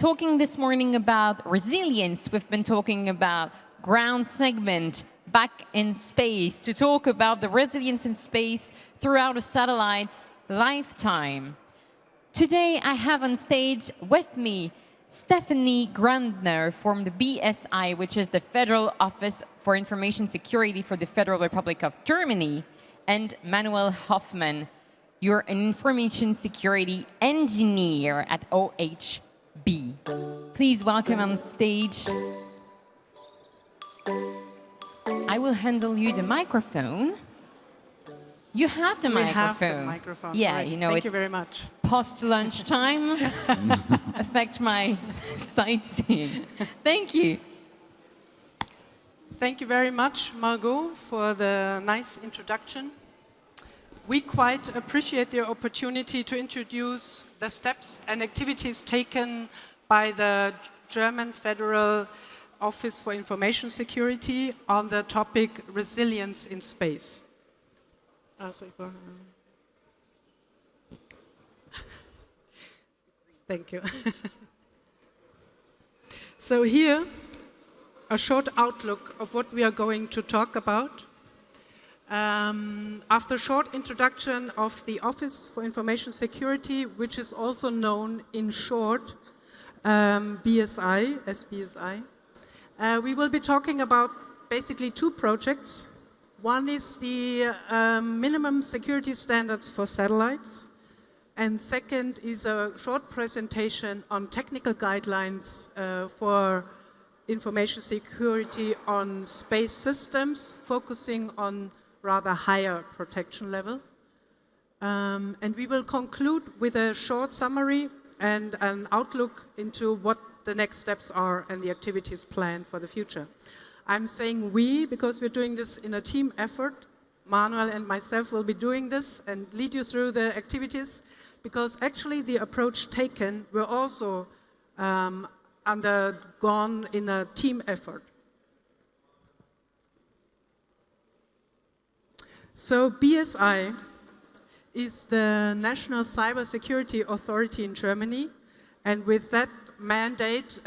talking this morning about resilience. We've been talking about ground segment, back in space, to talk about the resilience in space throughout a satellite's lifetime. Today, I have on stage with me Stefanie Grundner from the BSI, which is the Federal Office for Information Security for the Federal Republic of Germany, and Manuel Hoffmann. You're an information security engineer at OHB. Please welcome on stage. I will handle you the microphone. You have the microphone. We have the microphone. Yeah, right. you know, Thank it's you very much. Post-lunch time. Affect my sightseeing. Thank you. Thank you very much, Margot, for the nice introduction. We quite appreciate the opportunity to introduce the steps and activities taken by the German Federal Office for Information Security on the topic resilience in space. Thank you. So here, a short outlook of what we are going to talk about. After a short introduction of the Office for Information Security, which is also known in short BSI, as BSI, we will be talking about basically two projects. One is the minimum security standards for satellites, and second is a short presentation on technical guidelines for information security on space systems, focusing on rather higher protection level. And we will conclude with a short summary and an outlook into what the next steps are and the activities planned for the future. I'm saying we because we're doing this in a team effort. Manuel and myself will be doing this and lead you through the activities, because actually the approach taken were also undergone in a team effort. So BSI is the National Cybersecurity Authority in Germany, and with that mandate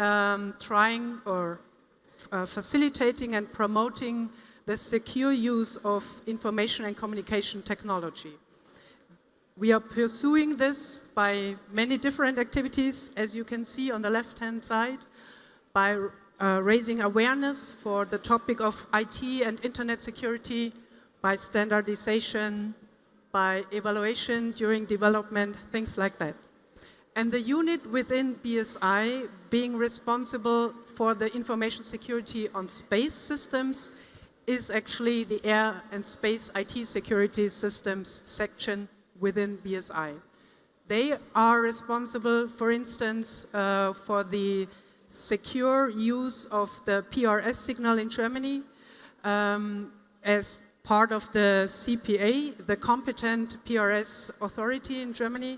facilitating and promoting the secure use of information and communication technology. We are pursuing this by many different activities, as you can see on the left-hand side, by raising awareness for the topic of IT and internet security, by standardization, by evaluation during development, things like that. And the unit within BSI being responsible for the information security on space systems is actually the Air and Space IT Security Systems section within BSI. They are responsible, for instance, for the secure use of the PRS signal in Germany as part of the CPA, the competent PRS authority in Germany,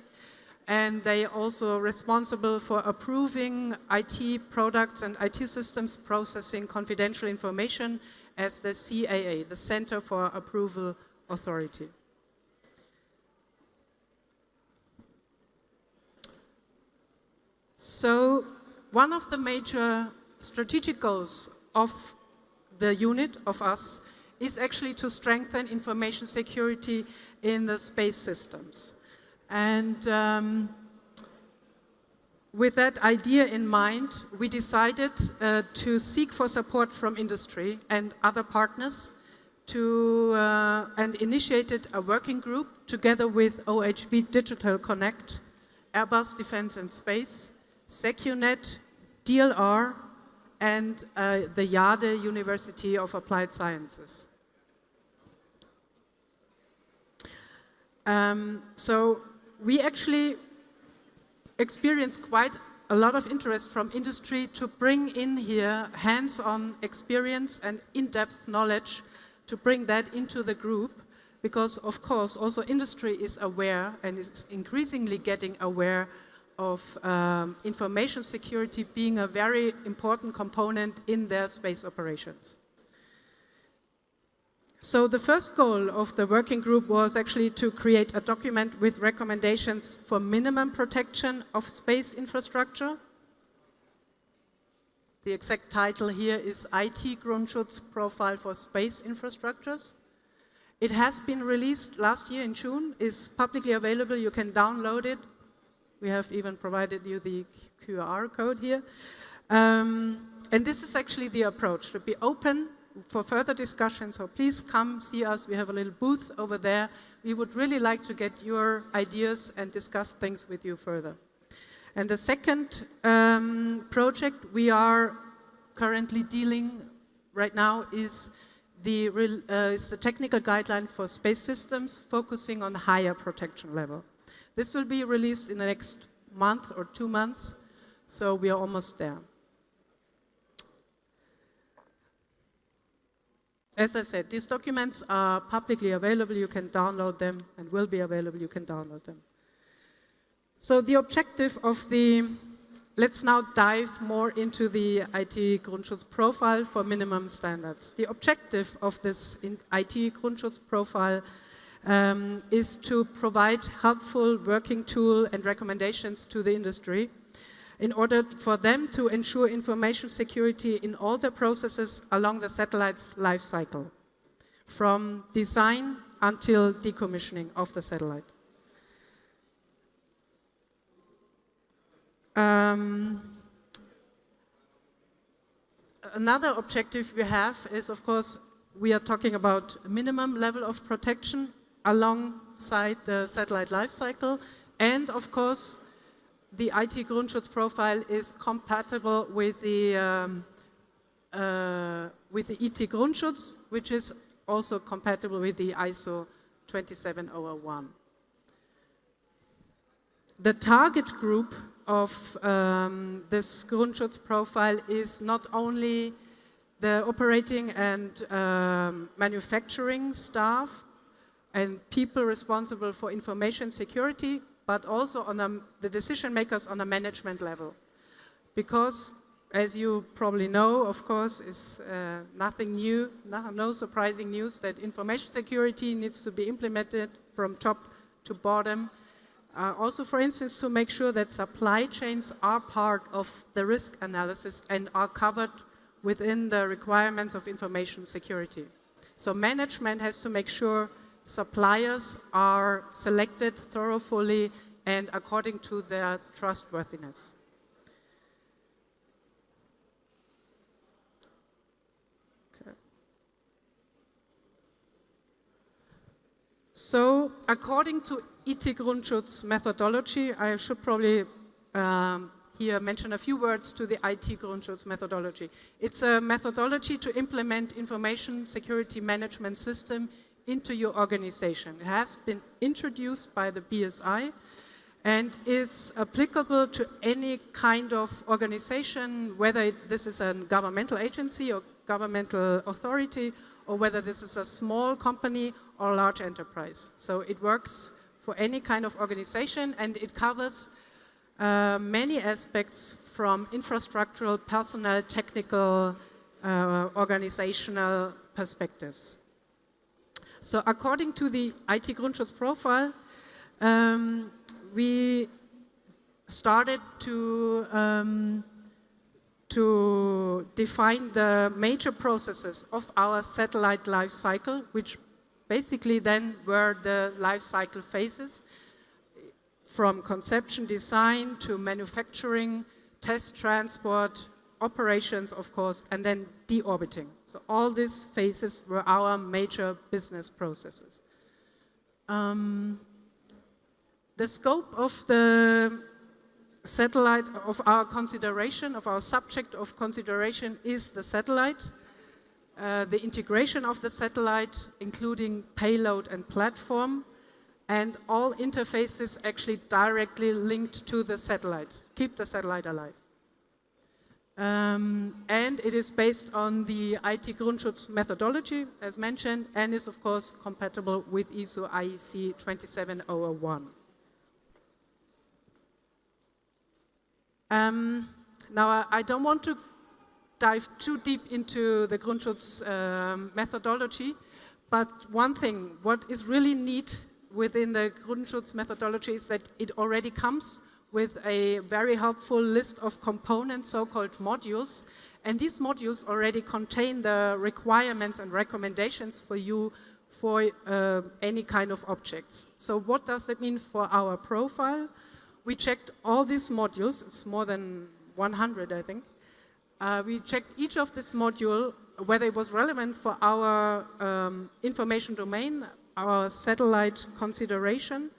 and they are also responsible for approving IT products and IT systems processing confidential information as the CAA, the Center for Approval Authority. So one of the major strategic goals of the unit, of us, is actually to strengthen information security in the space systems. And with that idea in mind, we decided to seek for support from industry and other partners and initiated a working group together with OHB Digital Connect, Airbus Defence and Space, SecuNet, DLR, and the Jade University of Applied Sciences. So we actually experienced quite a lot of interest from industry to bring in here hands-on experience and in-depth knowledge to bring that into the group, because of course also industry is aware and is increasingly getting aware of information security being a very important component in their space operations. So the first goal of the working group was actually to create a document with recommendations for minimum protection of space infrastructure. The exact title here is IT Grundschutz Profile for Space Infrastructures. It has been released last year in June, is publicly available, you can download it. We have even provided you the QR code here. And this is actually the approach, to be open for further discussion, so please come see us. We have a little booth over there. We would really like to get your ideas and discuss things with you further. And the second project we are currently dealing right now is the technical guideline for space systems, focusing on higher protection level. This will be released in the next month or 2 months, so we are almost there. As I said, these documents are publicly available, you can download them, and will be available, you can download them. So the objective of let's now dive more into the IT Grundschutz profile for minimum standards. The objective of this IT Grundschutz profile is to provide helpful working tool and recommendations to the industry in order for them to ensure information security in all the processes along the satellite's life cycle, from design until decommissioning of the satellite. Another objective we have is, of course, we are talking about a minimum level of protection alongside the satellite life cycle, and of course, the IT Grundschutz profile is compatible with the IT Grundschutz, which is also compatible with the ISO 27001. The target group of this Grundschutz profile is not only the operating and manufacturing staff and people responsible for information security, but also on the decision makers on a management level. Because, as you probably know, of course, is nothing new, no surprising news that information security needs to be implemented from top to bottom. Also, for instance, to make sure that supply chains are part of the risk analysis and are covered within the requirements of information security. So management has to make sure suppliers are selected thoroughly and according to their trustworthiness. Okay. So, according to IT Grundschutz methodology, I should probably here mention a few words to the IT Grundschutz methodology. It's a methodology to implement information security management system into your organization. It has been introduced by the BSI and is applicable to any kind of organization, whether this is a governmental agency or governmental authority, or whether this is a small company or a large enterprise. So it works for any kind of organization, and it covers many aspects from infrastructural, personnel, technical, organizational perspectives. So according to the IT Grundschutz profile, we started to define the major processes of our satellite life cycle, which basically then were the life cycle phases, from conception, design, to manufacturing, test, transport, operations, of course, and then deorbiting. So all these phases were our major business processes. The scope of the satellite, of our consideration, of our subject of consideration is the satellite, the integration of the satellite, including payload and platform, and all interfaces actually directly linked to the satellite, keep the satellite alive. And it is based on the IT Grundschutz methodology, as mentioned, and is of course compatible with ISO IEC 27001. Now, I don't want to dive too deep into the Grundschutz methodology, but one thing, what is really neat within the Grundschutz methodology is that it already comes with a very helpful list of components, so-called modules. And these modules already contain the requirements and recommendations for you for any kind of objects. So what does that mean for our profile? We checked all these modules. It's more than 100, I think. We checked each of this module, whether it was relevant for our information domain, our satellite consideration,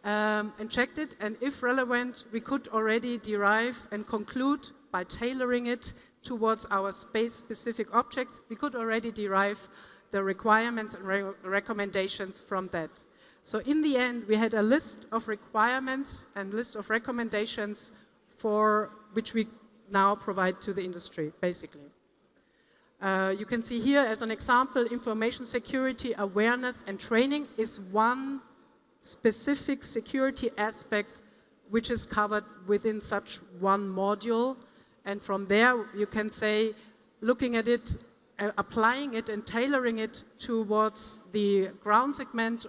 and checked it. And if relevant, we could already derive and conclude by tailoring it towards our space-specific objects. We could already derive the requirements and recommendations from that. So in the end, we had a list of requirements and list of recommendations for which we now provide to the industry, basically. You can see here as an example, information security awareness and training is one specific security aspect which is covered within such one module. And from there, you can say, looking at it, applying it and tailoring it towards the ground segment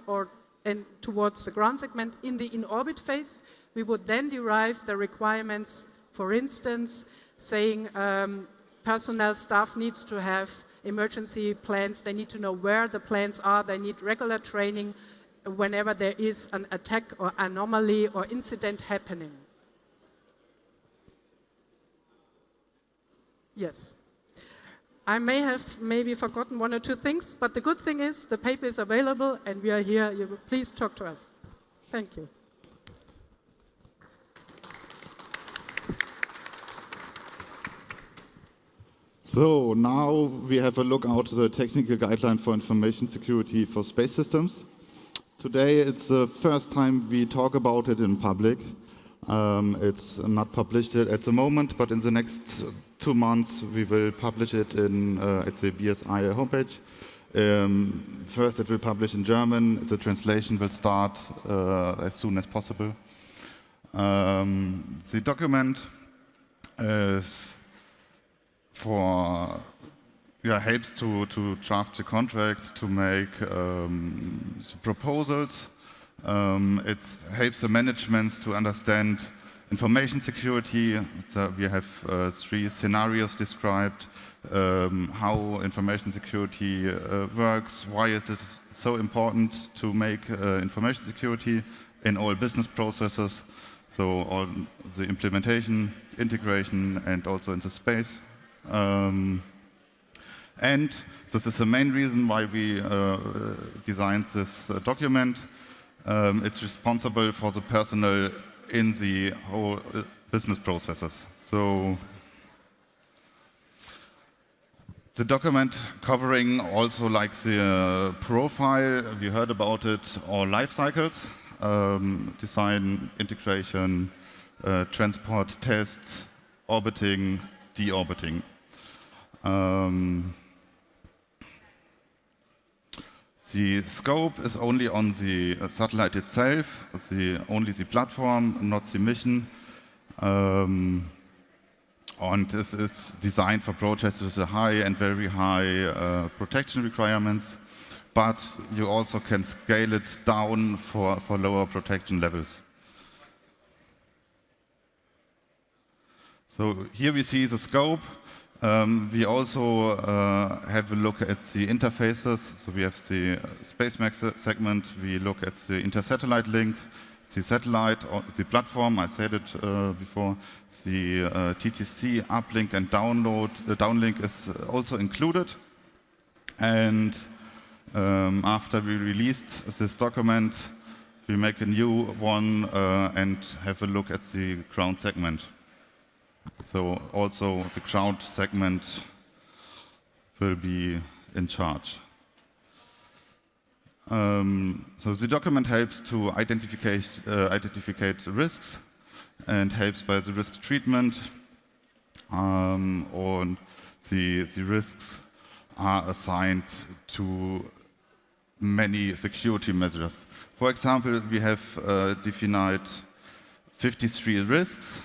towards the ground segment in the in-orbit phase, we would then derive the requirements, for instance, saying personnel staff needs to have emergency plans, they need to know where the plans are, they need regular training whenever there is an attack or anomaly or incident happening. Yes. I may have maybe forgotten one or two things, but the good thing is the paper is available and we are here. Please talk to us. Thank you. So now we have a look at the technical guideline for information security for space systems. Today it's the first time we talk about it in public. It's not published at the moment, but in the next 2 months we will publish it at the BSI homepage. First it will publish in German. The translation will start as soon as possible. The document is helps to draft the contract, to make the proposals. It helps the management to understand information security. So we have 3 scenarios described, how information security works, why it is so important to make information security in all business processes, so all the implementation, integration, and also into space. And this is the main reason why we designed this document. It's responsible for the personnel in the whole business processes. So the document covering also like the profile, we heard about it, all life cycles, design, integration, transport, tests, orbiting, deorbiting. The scope is only on the satellite itself, only the platform, not the mission. And this is designed for projects with a high and very high protection requirements, but you also can scale it down for lower protection levels. So here we see the scope. We also have a look at the interfaces. So we have the SpaceMax segment. We look at the inter-satellite link, the satellite, or the platform. I said it before. The TTC uplink and downlink is also included. And after we released this document, we make a new one and have a look at the ground segment. So also the ground segment will be in charge. So the document helps to identify risks and helps by the risk treatment. And the risks are assigned to many security measures. For example, we have defined 53 risks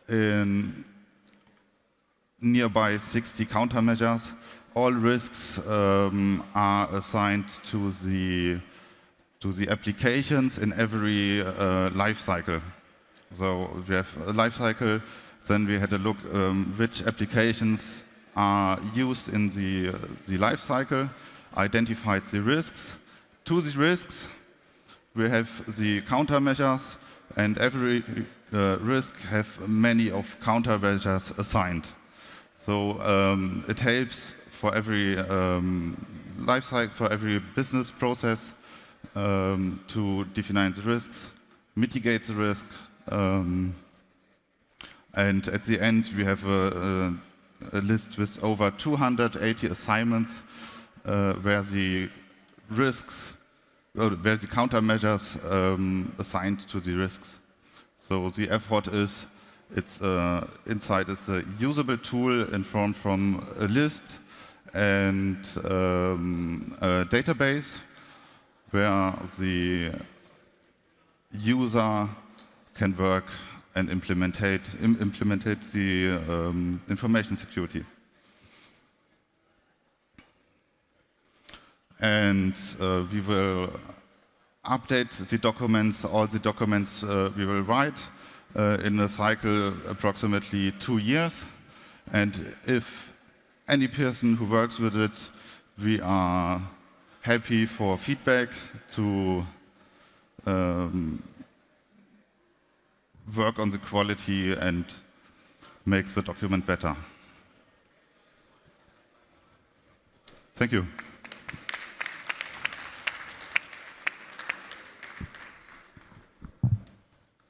in nearby 60 countermeasures. All risks are assigned to the applications in every life cycle. So we have a life cycle. Then we had a look which applications are used in the life cycle, identified the risks. To the risks, we have the countermeasures, and every risk have many of countermeasures assigned. So it helps for every life cycle, for every business process to define the risks, mitigate the risk, and at the end we have a list with over 280 assignments where the risks, where the countermeasures assigned to the risks. So the effort is, inside is a usable tool informed from a list and a database where the user can work and implement the information security. And we will update the documents, all the documents we will write in a cycle approximately 2 years. And if any person who works with it, we are happy for feedback to work on the quality and make the document better. Thank you.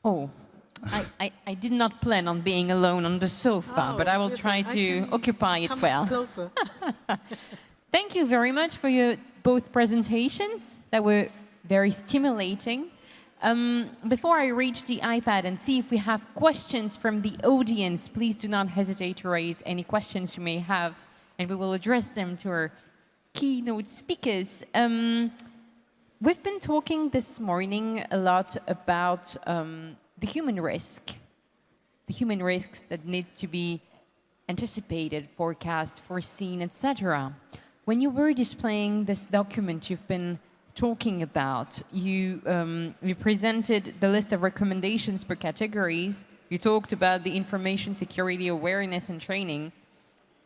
Oh, I did not plan on being alone on the sofa, but I will try to occupy it well. Closer. Thank you very much for your both presentations that were very stimulating. Before I reach the iPad and see if we have questions from the audience, please do not hesitate to raise any questions you may have, and we will address them to our keynote speakers. We've been talking this morning a lot about the human risk, the human risks that need to be anticipated, forecast, foreseen, etc. When you were displaying this document you've been talking about, you presented the list of recommendations per categories. You talked about the information security awareness and training.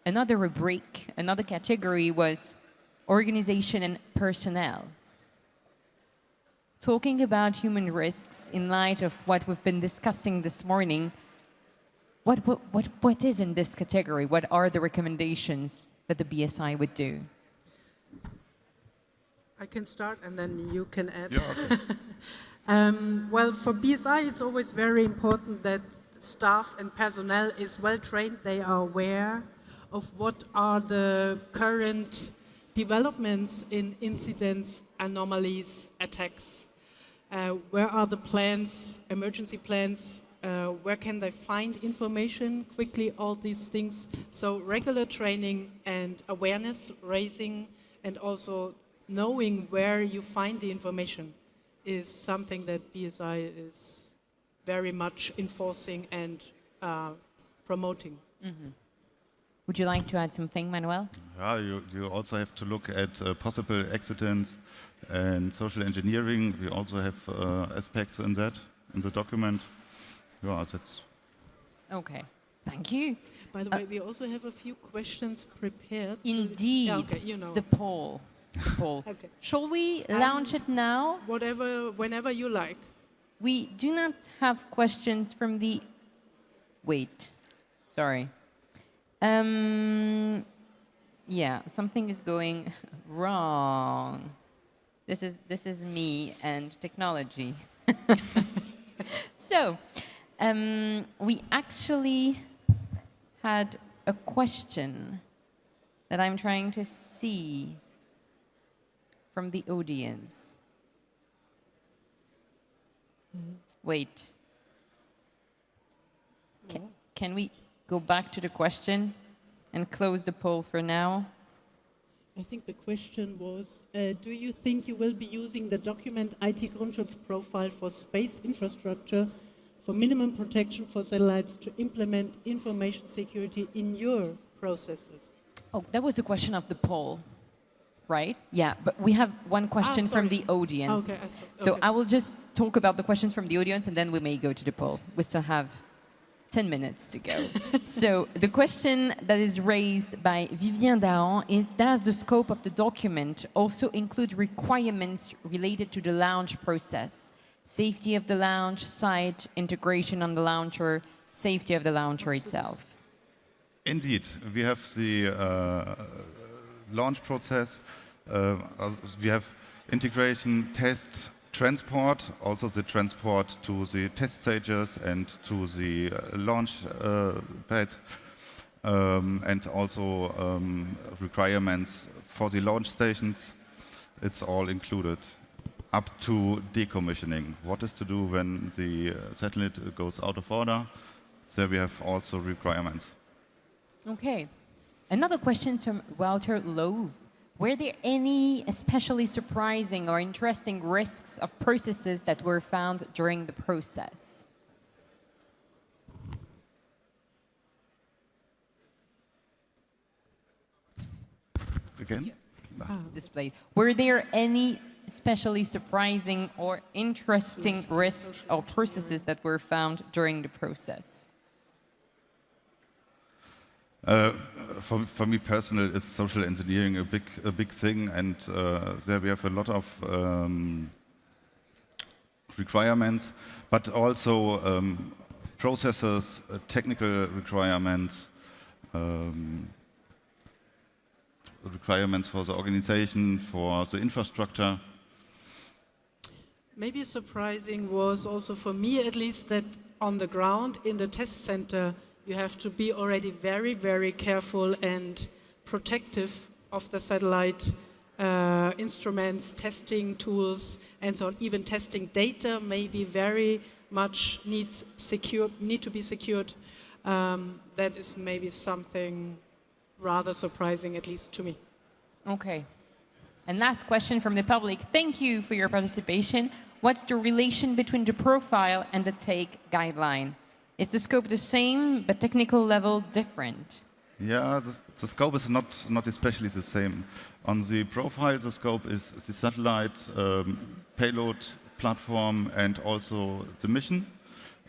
Another rubric, another category was organization and personnel. Talking about human risks in light of what we've been discussing this morning, what is in this category? What are the recommendations that the BSI would do? I can start and then you can add. Yeah, okay. Well, for BSI, it's always very important that staff and personnel is well trained. They are aware of what are the current developments in incidents, anomalies, attacks. Where are the plans, emergency plans? Where can they find information quickly, all these things. So regular training and awareness raising, and also knowing where you find the information is something that BSI is very much enforcing and promoting. Mm-hmm. Would you like to add something, Manuel? Yeah, you also have to look at possible accidents and social engineering. We also have aspects in that, in the document. Yeah, that's... Okay, thank you. By the way, we also have a few questions prepared. Indeed, yeah, okay, you know. the poll. Okay. Shall we launch it now? Whenever you like. We do not have questions from the... Wait, sorry. Yeah, something is going wrong. This is me and technology. So, we actually had a question that I'm trying to see from the audience. Wait. Can we go back to the question and close the poll for now? I think the question was, do you think you will be using the document IT Grundschutz profile for space infrastructure for minimum protection for satellites to implement information security in your processes? Oh, that was the question of the poll. right? Yeah, but we have one question from the audience. Okay, So okay. I will just talk about the questions from the audience and then we may go to the poll. We still have 10 minutes to go. So the question that is raised by Vivien Dahan is, does the scope of the document also include requirements related to the launch process? Safety of the launch site, integration on the launcher, safety of the launcher itself? Indeed, we have the launch process. We have integration, test, transport, also the transport to the test stages and to the launch pad, and also requirements for the launch stations. It's all included, up to decommissioning. What is to do when the satellite goes out of order? There we have also requirements. Okay. Another question from Walter Love. Were there any especially surprising or interesting risks of processes that were found during the process? Again? It's displayed. Were there any especially surprising or interesting risks or processes that were found during the process? For me personally, is social engineering a big thing, and there we have a lot of requirements, but also processes, technical requirements, requirements for the organization, for the infrastructure. Maybe surprising was also for me at least that on the ground in the test center you have to be already very, very careful and protective of the satellite instruments, testing tools, and so on. Even testing data maybe very much need to be secured. That is maybe something rather surprising, at least to me. Okay. And last question from the public. Thank you for your participation. What's the relation between the profile and the take guideline? Is the scope the same, but technical level different? Yeah, the scope is not especially the same. On the profile, the scope is the satellite, payload, platform, and also the mission.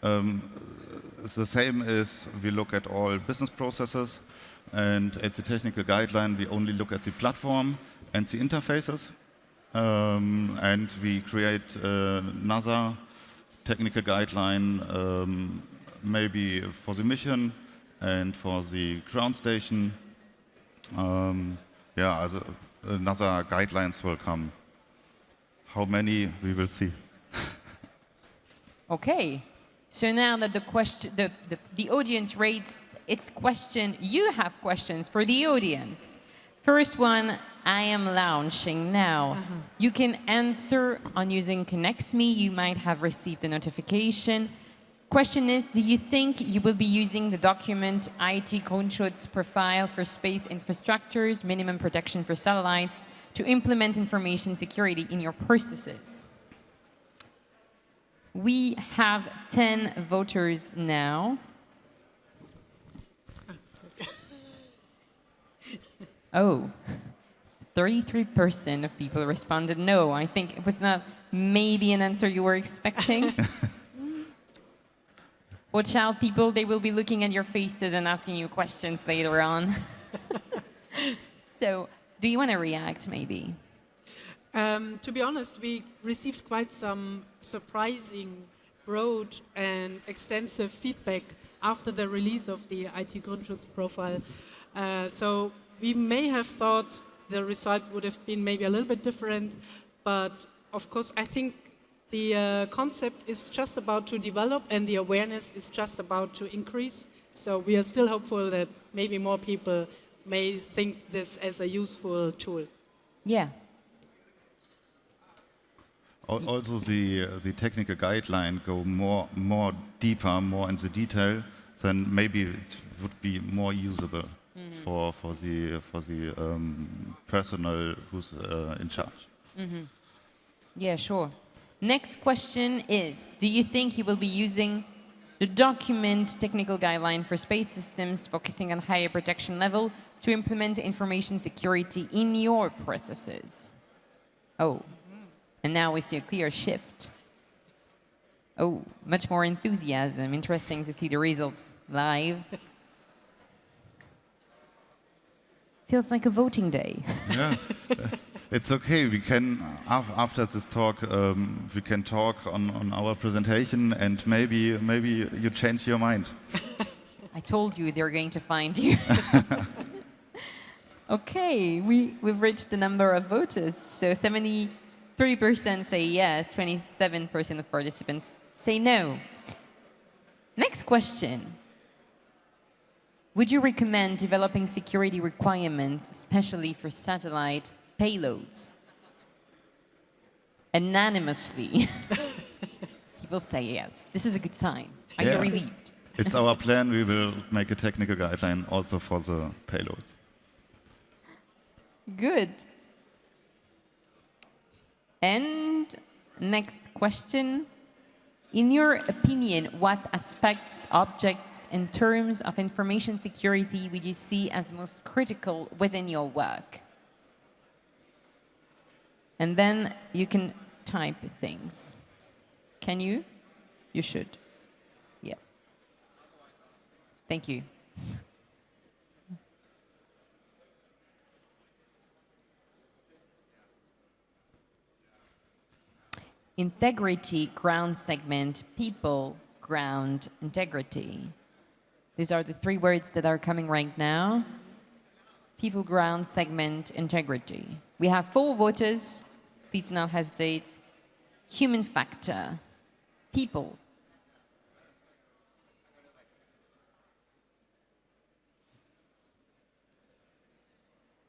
The same is we look at all business processes, and at the technical guideline, we only look at the platform and the interfaces. And we create another technical guideline, maybe for the mission and for the ground station. Another guidelines will come. How many, we will see. Okay. So now that the audience raised its question, you have questions for the audience. First one, I am launching now. You can answer on using ConnectMe. You might have received a notification. Question is, do you think you will be using the document IT Grundschutz profile for space infrastructures, minimum protection for satellites, to implement information security in your processes? We have 10 voters now. Oh, 33% of people responded no. I think it was not maybe an answer you were expecting. Watch out, people. They will be looking at your faces and asking you questions later on. So, do you want to react, maybe? To be honest, we received quite some surprising, broad and extensive feedback after the release of the IT Grundschutz profile. So we may have thought the result would have been maybe a little bit different, but of course I think the concept is just about to develop and the awareness is just about to increase. So we are still hopeful that maybe more people may think this as a useful tool. Yeah. Also, the technical guideline go more deeper, more into detail. Then maybe it would be more usable for the personnel who's in charge. Yeah, sure. Next question is, do you think you will be using the document technical guideline for space systems focusing on higher protection level to implement information security in your processes? Oh, and now we see a clear shift. Oh, much more enthusiasm. Interesting to see the results live. Feels like a voting day. Yeah, it's okay. We can, after this talk, we can talk on our presentation, and maybe you change your mind. I told you they're going to find you. Okay, we've reached the number of voters. So 73% say yes, 27% of participants say no. Next question. Would you recommend developing security requirements, especially for satellite payloads? Anonymously. People say yes. This is a good sign. Are you relieved? It's our plan. We will make a technical guideline also for the payloads. Good. And next question. In your opinion, what aspects, objects, in terms of information security would you see as most critical within your work? And then you can type things. Can you? You should. Yeah. Thank you. Integrity, ground segment, people, ground, integrity. These are the three words that are coming right now. People, ground, segment, integrity. We have 4 voters. Please do not hesitate. Human factor, people.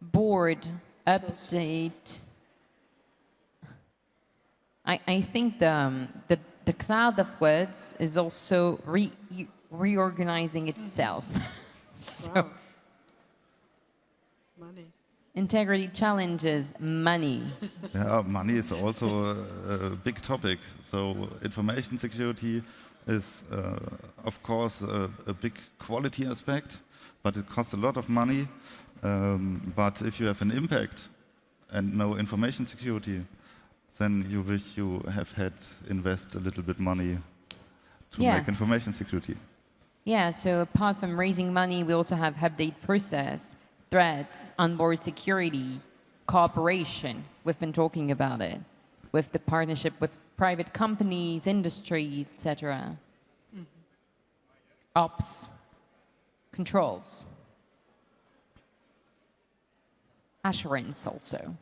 Board, update. I think the cloud of words is also reorganizing itself. So, Wow. Money. integrity challenges, money. Yeah, money is also a big topic. So information security is, of course, a big quality aspect, but it costs a lot of money. But if you have an impact and no information security, then you wish you have had invest a little bit money to make information security. Yeah, so apart from raising money, we also have update process, threats, onboard security, cooperation. We've been talking about it with the partnership with private companies, industries, etc. Ops, controls, assurance also.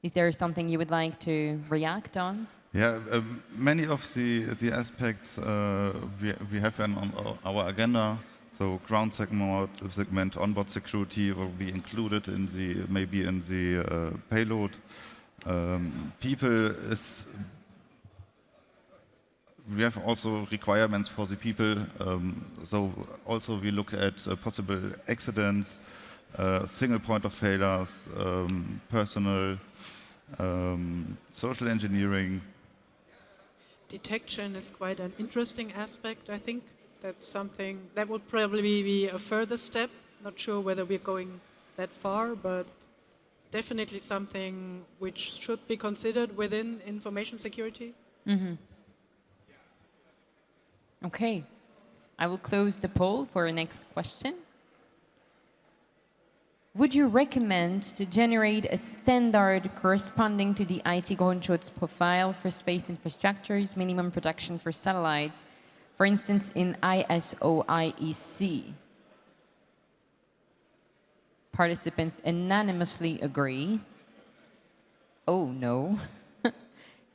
Is there something you would like to react on? Yeah, many of the aspects we have on our agenda. So ground segment, onboard security will be included in maybe in the payload. People is. We have also requirements for the people. So also we look at possible accidents, single point of failures, personal, social engineering. Detection is quite an interesting aspect, I think. That's something that would probably be a further step. Not sure whether we're going that far, but definitely something which should be considered within information security. Okay. I will close the poll for our next question. Would you recommend to generate a standard corresponding to the IT Grundschutz profile for space infrastructures, minimum protection for satellites, for instance, in ISO IEC? Participants unanimously agree. Oh, no.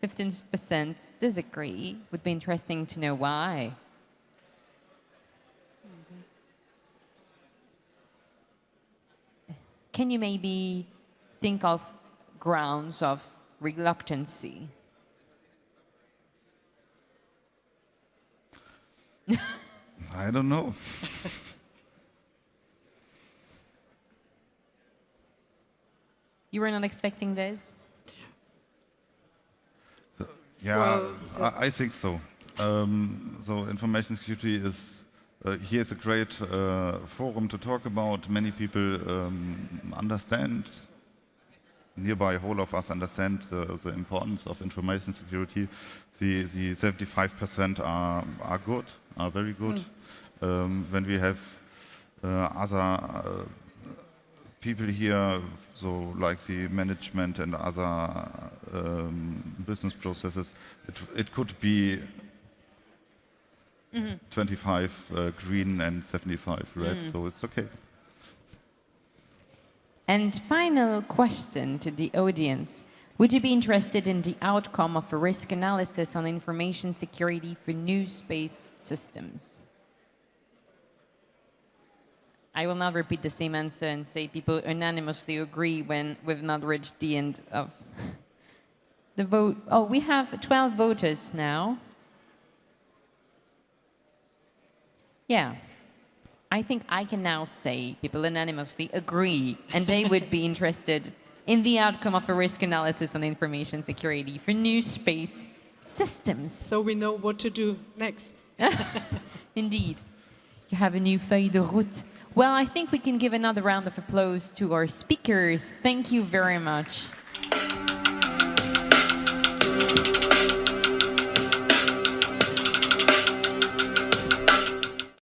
15% disagree. Would be interesting to know why. Can you maybe think of grounds of reluctancy? I don't know. You were not expecting this? Yeah, Well, I think so. So information security is here's a great forum to talk about. Many people understand, nearby whole of us understand the importance of information security. The 75% are good, are very good. When we have other people here, so like the management and other business processes, it could be 25 green and 75 red, so it's okay. And final question to the audience. Would you be interested in the outcome of a risk analysis on information security for new space systems? I will not repeat the same answer and say people unanimously agree when we've not reached the end of the vote. Oh, we have 12 voters now. Yeah. I think I can now say people unanimously agree, and they would be interested in the outcome of a risk analysis on information security for new space systems. So we know what to do next. Indeed. You have a new feuille de route. Well, I think we can give another round of applause to our speakers. Thank you very much.